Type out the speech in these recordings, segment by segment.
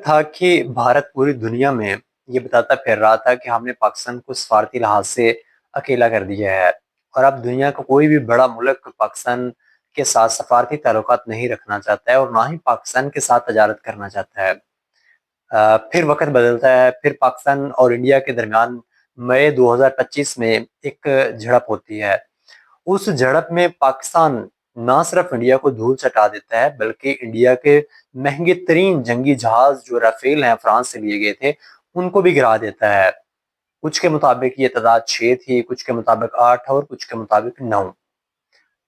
वक़्त था कि भारत पूरी दुनिया में ये बताता फिर रहा था कि हमने पाकिस्तान को सफ़ारती लिहाज़ से अकेला कर दिया है और अब दुनिया का कोई भी बड़ा मुल्क पाकिस्तान के साथ सफ़ारती ताल्लुकात नहीं रखना चाहता है और ना ही पाकिस्तान के साथ तजारत करना चाहता है। फिर वक़्त बदलता है, फिर पाकिस्तान और इंडिया के दरमियान मई 2025 में एक झड़प होती है। उस झड़प में पाकिस्तान ना सिर्फ इंडिया को धूल चटा देता है बल्कि इंडिया के महंगे तरीन जंगी जहाज जो राफेल हैं फ्रांस से लिए गए थे उनको भी गिरा देता है। कुछ के मुताबिक ये तादाद 6 थी, कुछ के मुताबिक 8 और कुछ के मुताबिक 9।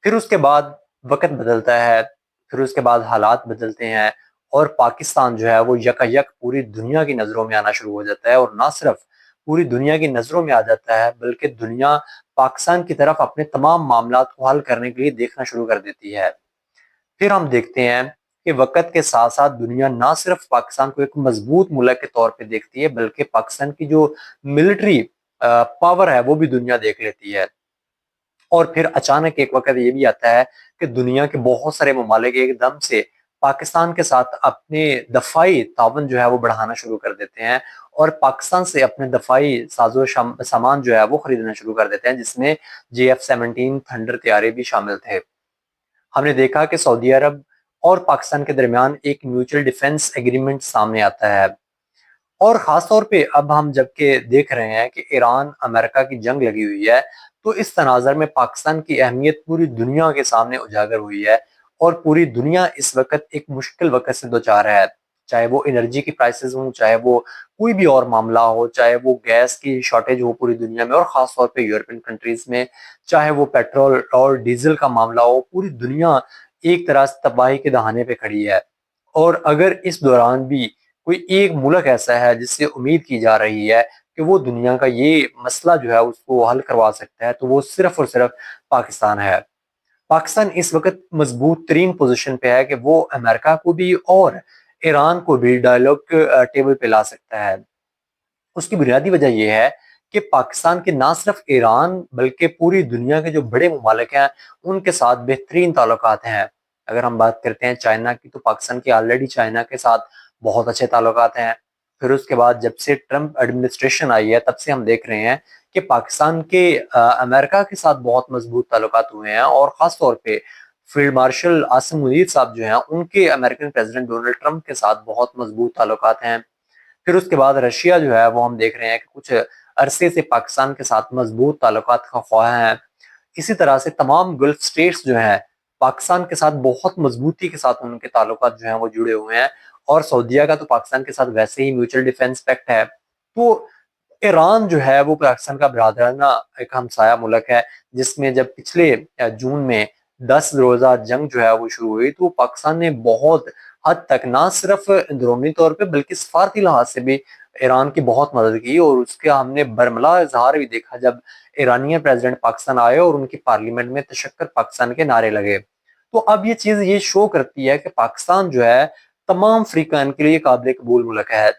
फिर उसके बाद वक़्त बदलता है, फिर उसके बाद हालात बदलते हैं और पाकिस्तान जो है वो यकायक पूरी दुनिया की नज़रों में आना शुरू हो जाता है और ना सिर्फ पूरी दुनिया की नज़रों में आ जाता है बल्कि दुनिया पाकिस्तान की तरफ अपने तमाम मामलात को हल करने के लिए देखना शुरू कर देती है। फिर हम देखते हैं कि वक़्त के साथ-साथ दुनिया ना सिर्फ पाकिस्तान को एक मज़बूत मुल्क के तौर पे देखती है बल्कि पाकिस्तान की जो मिलिट्री पावर है वो भी दुनिया देख लेती है। और फिर अचानक एक वक़्त ये भी आता है कि दुनिया के बहुत सारे ममालिक एकदम से पाकिस्तान के साथ अपने दफ़ाई ताउन जो है वो बढ़ाना शुरू कर देते हैं और पाकिस्तान से अपने दफ़ाई सामान जो है वो खरीदना शुरू कर देते हैं, जिसमें JF-17 थंडर तैयारे भी शामिल थे। हमने देखा कि सऊदी अरब और पाकिस्तान के दरमियान एक म्यूचुअल डिफेंस एग्रीमेंट सामने आता है और ख़ास तौर पे अब हम जबकि देख रहे हैं कि ईरान अमेरिका की जंग लगी हुई है, तो इस तनाज़र में पाकिस्तान की अहमियत पूरी दुनिया के सामने उजागर हुई है और पूरी दुनिया इस वक़्त एक मुश्किल वक़्त से दो-चार है। चाहे वो एनर्जी की प्राइसेज़ हों, चाहे वो कोई भी और मामला हो, चाहे वो गैस की शॉर्टेज हो पूरी दुनिया में और ख़ास तौर पे यूरोपियन कंट्रीज़ में, चाहे वो पेट्रोल और डीज़ल का मामला हो, पूरी दुनिया एक तरह से तबाही के दहाने पे खड़ी है। और अगर इस दौरान भी कोई एक मुल्क ऐसा है जिससे उम्मीद की जा रही है कि वो दुनिया का ये मसला जो है उसको हल करवा सकता है, तो वो सिर्फ़ और सिर्फ़ पाकिस्तान है। पाकिस्तान इस वक़्त मज़बूत तरीन पोज़ीशन पे है कि वो अमेरिका को भी और ईरान को भी डायलॉग टेबल पे ला सकता है। उसकी बुनियादी वजह ये है कि पाकिस्तान के ना सिर्फ ईरान बल्कि पूरी दुनिया के जो बड़े ममालिक हैं उनके साथ बेहतरीन ताल्लुकात हैं। अगर हम बात करते हैं चाइना की, तो पाकिस्तान के ऑलरेडी चाइना के साथ बहुत अच्छे ताल्लुकात हैं। फिर उसके बाद जब से ट्रंप एडमिनिस्ट्रेशन आई है तब से हम देख रहे हैं कि पाकिस्तान के अमेरिका के साथ बहुत मजबूत ताल्लुकात हुए हैं और ख़ास तौर पे फील्ड मार्शल आसिम मुनीर साहब जो हैं उनके अमेरिकन प्रेसिडेंट डोनाल्ड ट्रंप के साथ बहुत मजबूत ताल्लुकात हैं। फिर उसके बाद रशिया जो है वो हम देख रहे हैं कि कुछ अरसे से पाकिस्तान के साथ मजबूत ताल्लुकात का ख्वाह है। इसी तरह से तमाम गल्फ स्टेट्स जो हैं पाकिस्तान के साथ बहुत मजबूती के साथ उनके ताल्लुकात जो हैं वो जुड़े हुए हैं और सऊदीया का तो पाकिस्तान के साथ वैसे ही म्यूचुअल डिफेंस पैक्ट है। तो ईरान जो है वो पाकिस्तान का बिरादराना एक हमसाया मुल्क है, जिसमें जब पिछले जून में 10 रोज़ा जंग जो है वो शुरू हुई तो पाकिस्तान ने बहुत हद तक ना सिर्फ अंदरूनी तौर पे बल्कि सफारती लिहाज से भी ईरान की बहुत मदद की और उसका हमने बरमला इजहार भी देखा जब ईरानियन प्रेसिडेंट पाकिस्तान आए और उनकी पार्लियामेंट में तशक्कर पाकिस्तान के नारे लगे। तो अब ये चीज़ ये शो करती है कि पाकिस्तान जो है तमाम फ़्रीकान के लिए काबिल कबूल मुल्क है।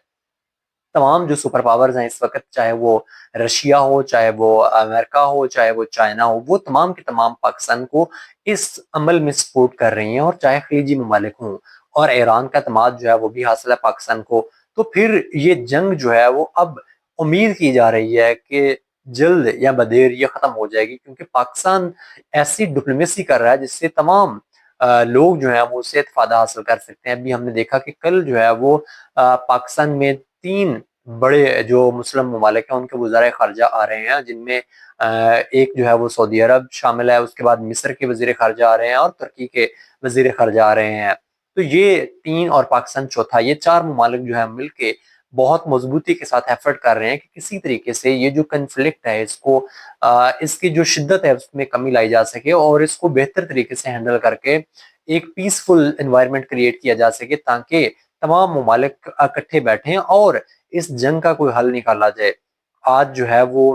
तमाम जो सुपर पावर्स हैं इस वक़्त, चाहे वो रशिया हो, चाहे वो अमेरिका हो, चाहे वो चाइना हो, वो तमाम के तमाम पाकिस्तान को इस अमल में सपोर्ट कर रही हैं और चाहे खलीजी ममालिक हों और ईरान का एतमाद जो है वो भी हासिल है पाकिस्तान को। तो फिर ये जंग जो है वो अब उम्मीद की जा रही है कि जल्द या बदेर ये ख़त्म हो जाएगी, क्योंकि पाकिस्तान ऐसी डिप्लोमेसी कर रहा है जिससे तमाम लोग जो हैं वो उससे इत्तेफादा हासिल कर सकते हैं। अभी हमने देखा कि कल जो है वो पाकिस्तान में 3 बड़े जो मुस्लिम ममालिक हैं उनके वज़ीर ख़ारिजा आ रहे हैं, जिनमें एक जो है वो सऊदी अरब शामिल है, उसके बाद मिस्र के वज़ीर ख़ारिजा आ रहे हैं और तुर्की के वज़ीर ख़ारिजा आ रहे हैं। तो ये 3 और पाकिस्तान चौथा, ये 4 ममालिक जो है मिलके बहुत मज़बूती के साथ एफ़र्ट कर रहे हैं कि किसी तरीके से ये जो कॉन्फ्लिक्ट है इसको इसकी जो शिद्दत है उसमें कमी लाई जा सके और इसको बेहतर तरीके से हैंडल करके एक पीसफुल एनवायरनमेंट क्रिएट किया जा सके, ताकि तमाम ममालिक इकट्ठे बैठें और इस जंग का कोई हल निकाला जाए। आज जो है वो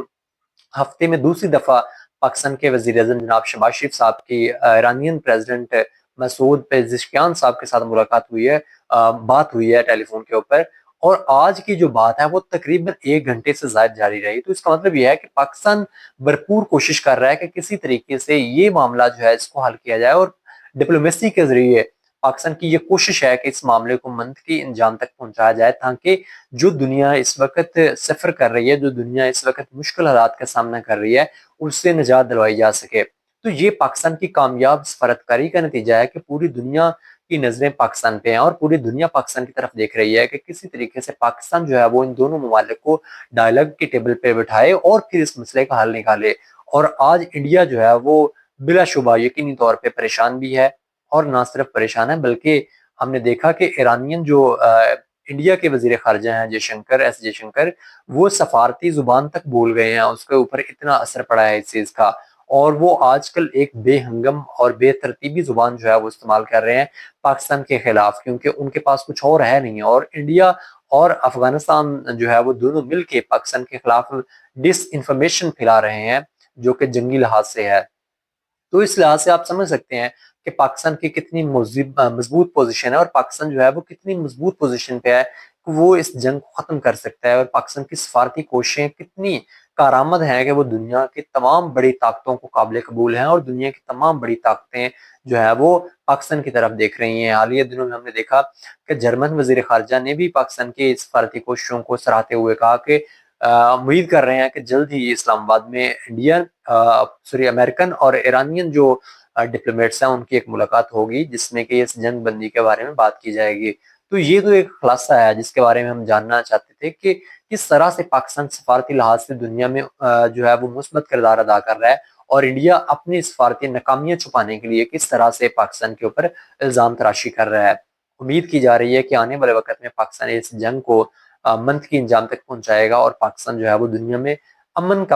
हफ्ते में दूसरी दफ़ा पाकिस्तान के वज़ीर-ए-आज़म जनाब शहबाज शरीफ साहब की ईरानियन प्रेसिडेंट मसूद पेज़ेश्कियान साहब के साथ मुलाकात हुई है, बात हुई है टेलीफ़ोन के ऊपर और आज की जो बात है वो तकरीबन 1 घंटे से ज़ायद जारी रही। तो इसका मतलब ये है कि पाकिस्तान भरपूर कोशिश कर रहा है कि किसी तरीके से ये मामला जो है इसको हल किया जाए और डिप्लोमेसी के ज़रिए पाकिस्तान की ये कोशिश है कि इस मामले को मंतकी अंजाम तक पहुंचाया जाए, ताकि जो दुनिया इस वक्त सफ़र कर रही है, जो दुनिया इस वक्त मुश्किल हालात का सामना कर रही है, उससे निजात दिलवाई जा सके। तो ये पाकिस्तान की कामयाब सफारतकारी का नतीजा है कि पूरी दुनिया की नज़रें पाकिस्तान पे हैं और पूरी दुनिया पाकिस्तान की तरफ देख रही है कि किसी तरीके से पाकिस्तान जो है वो इन दोनों ममालिक को डायलॉग की टेबल पे बिठाए और फिर इस मसले का हल निकाले। और आज इंडिया जो है वो बिलाशुबा यकीनी तौर पे परेशान भी है, और ना सिर्फ परेशान है बल्कि हमने देखा कि ईरानियन जो इंडिया के वजीर खारजा हैं जयशंकर, वो सफारती जुबान तक भूल गए हैं, उसके ऊपर इतना असर पड़ा है इस चीज का। और वो आजकल एक बेहंगम और बेतरतीबी जुबान जो है वो इस्तेमाल कर रहे हैं पाकिस्तान के खिलाफ, क्योंकि उनके पास कुछ और है नहीं है। और इंडिया और अफगानिस्तान जो है वो दोनों मिलके पाकिस्तान के खिलाफ डिस इंफॉर्मेशन फैला रहे हैं, जो कि जंगी लिहाज से है। तो इस लिहाज से आप समझ सकते हैं कि पाकिस्तान की कितनी मजबूत पोजीशन है, और पाकिस्तान जो है वो कितनी मजबूत पोजीशन पे है कि वो इस जंग को खत्म कर सकता है। और पाकिस्तान की सफारती कोशिशें कितनी कारआमद हैं कि वो दुनिया की तमाम बड़ी ताकतों को काबिल कबूल हैं, और दुनिया की तमाम बड़ी ताकतें जो है वो पाकिस्तान की तरफ देख रही हैं। हालिया दिनों में हमने देखा कि जर्मन वजीर खारजा ने भी पाकिस्तान की सफारती कोशिशों को सराहते हुए कहा कि उम्मीद कर रहे हैं कि जल्द ही इस्लामाबाद में अमेरिकन और ईरानियन जो डिप्लोमेट्स हैं उनकी एक मुलाकात होगी, जिसमें कि इस जंग बंदी के बारे में बात की जाएगी। तो ये तो एक खुलासा है जिसके बारे में हम जानना चाहते थे कि किस तरह से पाकिस्तान सफारती लिहाज से दुनिया में जो है वो मुस्बत किरदार अदा कर रहा है, और इंडिया अपनी सफारती नाकामियां छुपाने के लिए किस तरह से पाकिस्तान के ऊपर इल्जाम तराशी कर रहा है। उम्मीद की जा रही है कि आने वाले वक्त में पाकिस्तान इस जंग को मंथ की अंजाम तक पहुंचाएगा, और पाकिस्तान जो है वो दुनिया में अमन का